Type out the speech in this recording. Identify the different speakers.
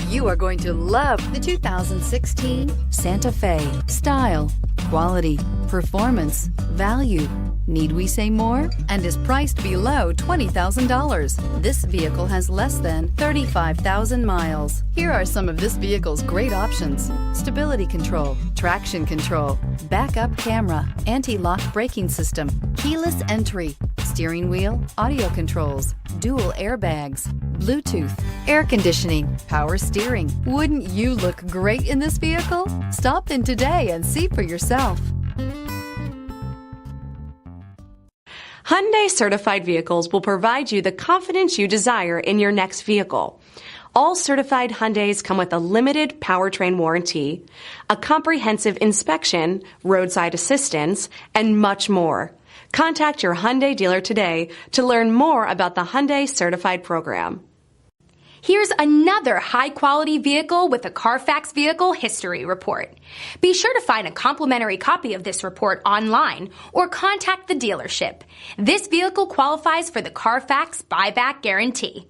Speaker 1: You are going to love the 2016 Santa Fe. Style, quality, performance, value. Need we say more? And is priced below $20,000. This vehicle has less than 35,000 miles. Here are some of this vehicle's great options: stability control, traction control, backup camera, anti-lock braking system, keyless entry, steering wheel audio controls, dual airbags, Bluetooth, air conditioning, power steering. Wouldn't you look great in this vehicle? Stop in today and see for yourself.
Speaker 2: Hyundai certified vehicles will provide you the confidence you desire in your next vehicle. All certified Hyundais come with a limited powertrain warranty, a comprehensive inspection, roadside assistance, and much more. Contact your Hyundai dealer today to learn more about the Hyundai Certified Program.
Speaker 3: Here's another high-quality vehicle with a Carfax Vehicle History Report. Be sure to find a complimentary copy of this report online or contact the dealership. This vehicle qualifies for the Carfax Buyback Guarantee.